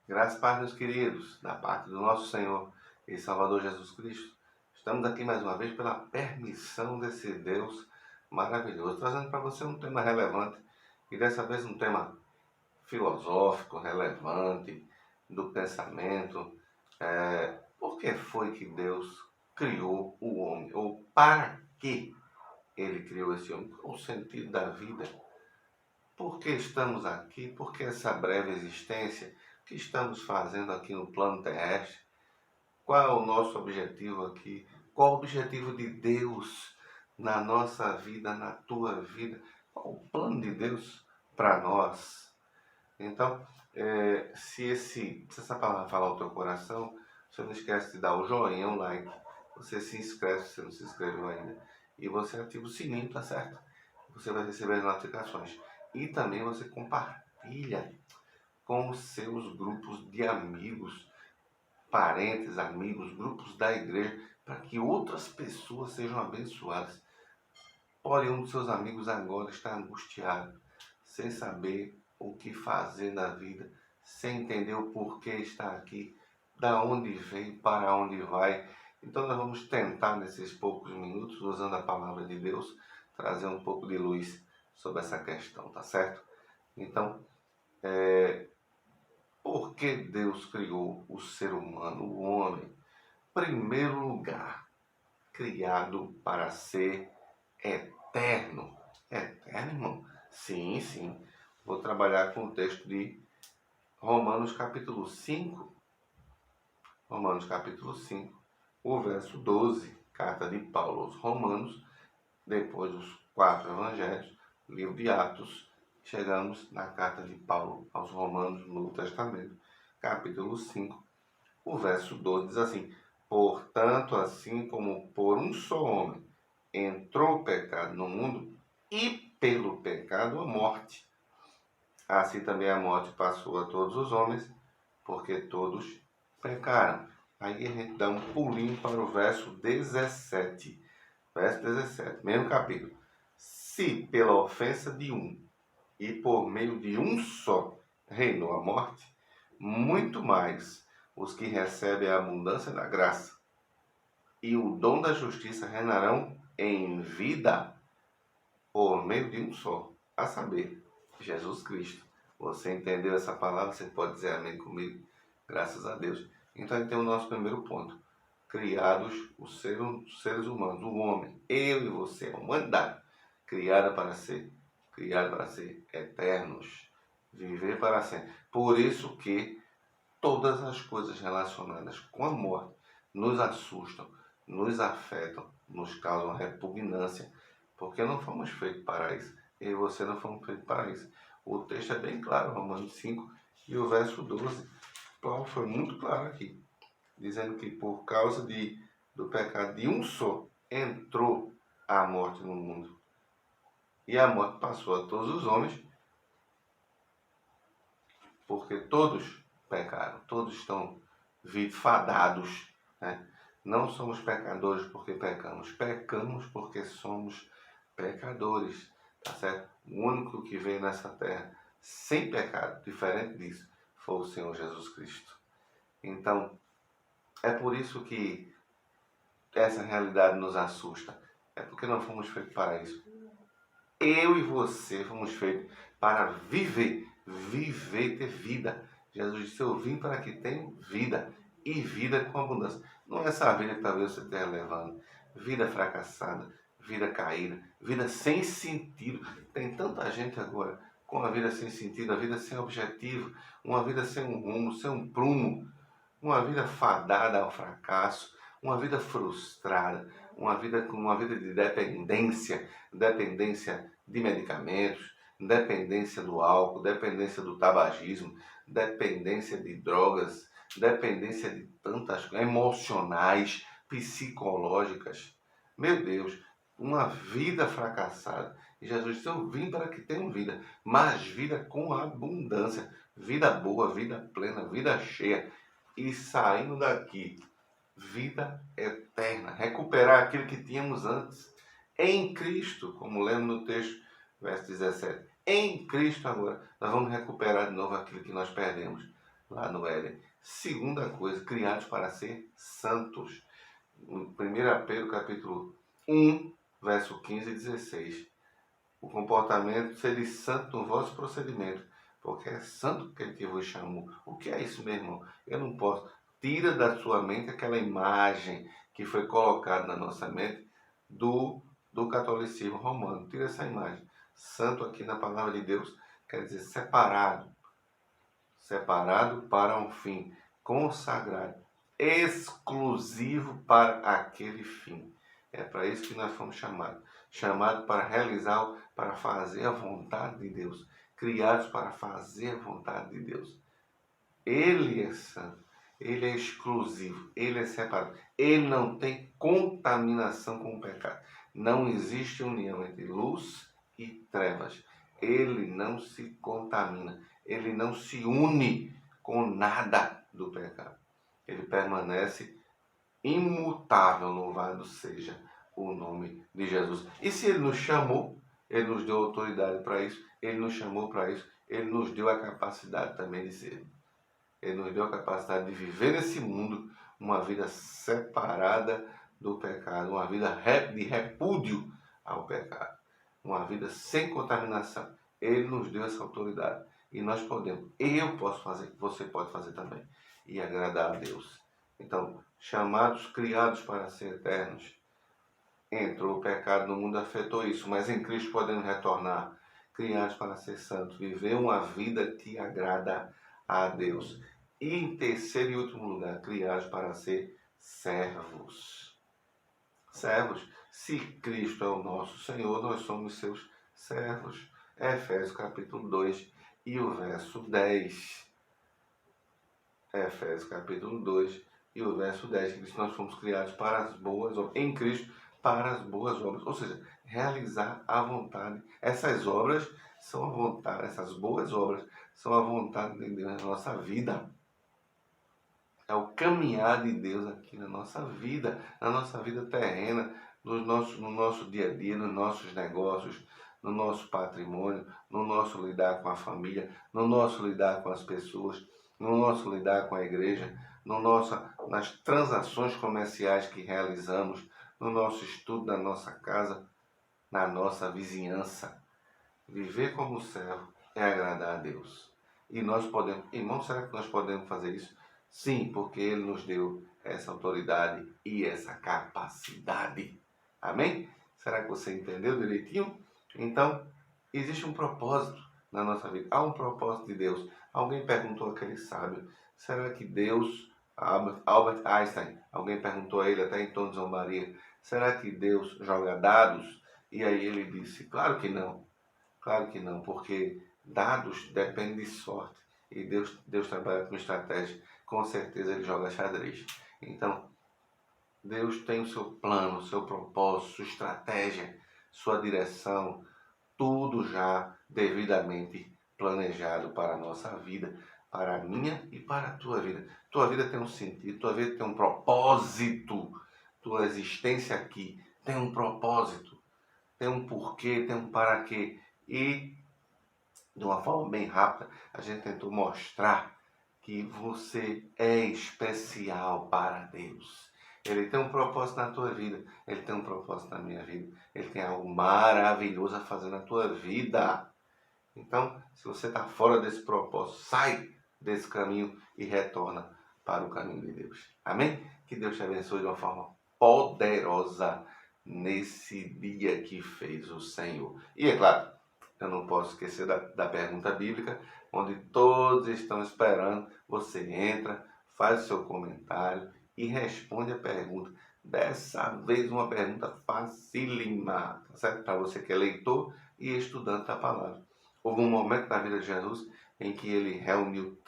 Graças a paz, meus queridos, da parte do nosso Senhor e Salvador Jesus Cristo. Estamos aqui mais uma vez pela permissão desse Deus maravilhoso, trazendo para você um tema relevante e dessa vez um tema filosófico, relevante, do pensamento. Por que foi que Deus criou o homem? Ou para que ele criou esse homem? Qual o sentido da vida? Por que estamos aqui? Por que essa breve existência? O que estamos fazendo aqui no plano terrestre? Qual é o nosso objetivo aqui? Qual o objetivo de Deus na nossa vida, na tua vida? Qual o plano de Deus para nós? Então, se essa palavra falar ao teu coração, você não esquece de dar o joinha, o like. Você se inscreve se você não se inscreveu ainda. E você ativa o sininho, tá certo? Você vai receber as notificações. E também você compartilha com os seus grupos de amigos, parentes, amigos, grupos da igreja, para que outras pessoas sejam abençoadas. Porém, um dos seus amigos agora está angustiado, sem saber o que fazer na vida, sem entender o porquê está aqui, da onde veio, para onde vai. Então nós vamos tentar nesses poucos minutos, usando a palavra de Deus, trazer um pouco de luz sobre essa questão, tá certo? Então, por que Deus criou o ser humano, o homem? Primeiro lugar, criado para ser eterno. Eterno, irmão? Sim, sim. Vou trabalhar com o texto de Romanos capítulo 5. Romanos capítulo 5, o verso 12. Carta de Paulo aos Romanos, depois dos 4 evangelhos, livro de Atos, chegamos na carta de Paulo aos Romanos no Novo Testamento, capítulo 5, o verso 12 diz assim: portanto, assim como por um só homem entrou o pecado no mundo, e pelo pecado a morte, assim também a morte passou a todos os homens, porque todos pecaram. Aí a gente dá um pulinho para o verso 17. Verso 17, mesmo capítulo. Se pela ofensa de um e por meio de um só reinou a morte, muito mais os que recebem a abundância da graça e o dom da justiça reinarão em vida por meio de um só, a saber, Jesus Cristo. Você entendeu essa palavra? Você pode dizer amém comigo? Graças a Deus. Então, aí tem o nosso primeiro ponto. Criados os seres humanos, o homem, eu e você, a humanidade, criada para ser eternos, viver para sempre. Por isso que todas as coisas relacionadas com a morte nos assustam, nos afetam, nos causam repugnância, porque não fomos feitos para isso. Eu e você não fomos feitos para isso. O texto é bem claro, Romanos 5 e o verso 12. Paulo foi muito claro aqui, dizendo que por causa do pecado de um só, entrou a morte no mundo. E a morte passou a todos os homens, porque todos pecaram, todos estão fadados, né? Não somos pecadores porque pecamos porque somos pecadores, tá certo? O único que veio nessa terra sem pecado, diferente disso, foi o Senhor Jesus Cristo. Então, é por isso que essa realidade nos assusta. É porque não fomos feitos para isso. Eu e você fomos feitos para viver e ter vida. Jesus disse: eu vim para que tenham vida e vida com abundância. Não é essa vida que talvez você esteja levando. Vida fracassada, vida caída, vida sem sentido. Tem tanta gente agora com a vida sem sentido, a vida sem objetivo, uma vida sem um rumo, sem um prumo, uma vida fadada ao fracasso, uma vida frustrada, uma vida de dependência de medicamentos, dependência do álcool, dependência do tabagismo, dependência de drogas, dependência de tantas coisas, emocionais, psicológicas. Meu Deus, uma vida fracassada. E Jesus disse: eu vim para que tenham vida, mas vida com abundância, vida boa, vida plena, vida cheia. E saindo daqui, vida eterna, recuperar aquilo que tínhamos antes, em Cristo, como lemos no texto, verso 17. Em Cristo agora, nós vamos recuperar de novo aquilo que nós perdemos. lá no Éden. Segunda coisa, criados para ser santos. 1 Pedro capítulo 1, verso 15 e 16. O comportamento, seja santo no vosso procedimento, porque é santo aquele que vos chamou. O que é isso, meu irmão? Eu não posso. Tira da sua mente aquela imagem que foi colocada na nossa mente do catolicismo romano. Tira essa imagem. Santo aqui na palavra de Deus quer dizer separado. Separado para um fim. Consagrado. Exclusivo para aquele fim. É para isso que nós fomos chamados. Chamados para realizar, para fazer a vontade de Deus. Criados para fazer a vontade de Deus. Ele é santo. Ele é exclusivo. Ele é separado. Ele não tem contaminação com o pecado. Não existe união entre luz e trevas. Ele não se contamina. Ele não se une com nada do pecado. Ele permanece imutável, louvado seja o nome de Jesus. E se ele nos chamou, ele nos deu autoridade para isso, ele nos chamou para isso, ele nos deu a capacidade também de ser. Ele nos deu a capacidade de viver nesse mundo uma vida separada do pecado, uma vida de repúdio ao pecado, uma vida sem contaminação. Ele nos deu essa autoridade e nós podemos, eu posso fazer, você pode fazer também, e agradar a Deus. Então, chamados, criados para ser eternos. Entrou o pecado no mundo, afetou isso, mas em Cristo podemos retornar, criados para ser santos, viver uma vida que agrada a Deus. E em terceiro e último lugar, criados para ser servos. Servos. Se Cristo é o nosso Senhor, nós somos seus servos. Efésios capítulo 2 e o verso 10. Efésios capítulo 2 e o verso 10, que diz que nós fomos criados para as boas obras, em Cristo, para as boas obras, ou seja, realizar a vontade. Essas obras são a vontade, essas boas obras são a vontade de Deus na nossa vida. É o caminhar de Deus aqui na nossa vida terrena, no nosso dia a dia, nos nossos negócios, no nosso patrimônio, no nosso lidar com a família, no nosso lidar com as pessoas, no nosso lidar com a igreja, nas transações comerciais que realizamos, no nosso estudo, na nossa casa, na nossa vizinhança. Viver como servo é agradar a Deus. E nós podemos, irmãos, será que nós podemos fazer isso? Sim, porque Ele nos deu essa autoridade e essa capacidade. Amém? Será que você entendeu direitinho? Então, existe um propósito na nossa vida. Há um propósito de Deus. Alguém perguntou àquele sábio, será que Deus, Albert Einstein, alguém perguntou a ele até em tom de zombaria, será que Deus joga dados? E aí ele disse, claro que não. Claro que não, porque dados dependem de sorte. E Deus trabalha com estratégia. Com certeza ele joga xadrez. Então, Deus tem o seu plano, o seu propósito, sua estratégia, sua direção, tudo já devidamente planejado para a nossa vida, para a minha e para a tua vida. Tua vida tem um sentido, tua vida tem um propósito. Tua existência aqui tem um propósito, tem um porquê, tem um para quê. E, de uma forma bem rápida, a gente tentou mostrar que você é especial para Deus. Ele tem um propósito na tua vida, Ele tem um propósito na minha vida, Ele tem algo maravilhoso a fazer na tua vida. Então, se você está fora desse propósito, sai desse caminho e retorna para o caminho de Deus. Amém? Que Deus te abençoe de uma forma poderosa nesse dia que fez o Senhor. E é claro, eu não posso esquecer da pergunta bíblica, onde todos estão esperando. Você entra, faz o seu comentário e responde a pergunta. Dessa vez uma pergunta facílima, certo? Para você que é leitor e estudante da palavra. Houve um momento na vida de Jesus em que ele reuniu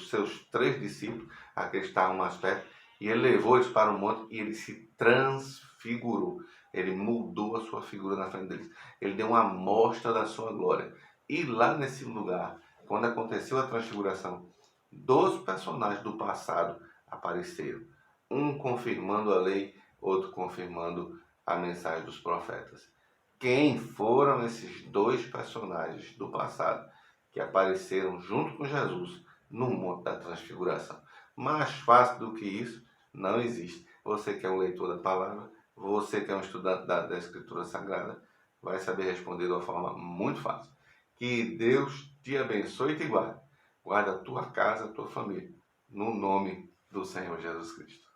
seus 3 discípulos, aqueles que estavam mais perto, e ele levou eles para o monte e ele se transfigurou. Ele mudou a sua figura na frente deles. Ele deu uma amostra da sua glória. E lá nesse lugar, quando aconteceu a transfiguração, 2 personagens do passado apareceram. Um confirmando a lei, outro confirmando a mensagem dos profetas. Quem foram esses 2 personagens do passado que apareceram junto com Jesus no Monte da Transfiguração. Mais fácil do que isso, não existe. Você que é um leitor da palavra, você que é um estudante da Escritura Sagrada, vai saber responder de uma forma muito fácil. Que Deus te abençoe e te guarde. Guarda a tua casa, a tua família. No nome do Senhor Jesus Cristo.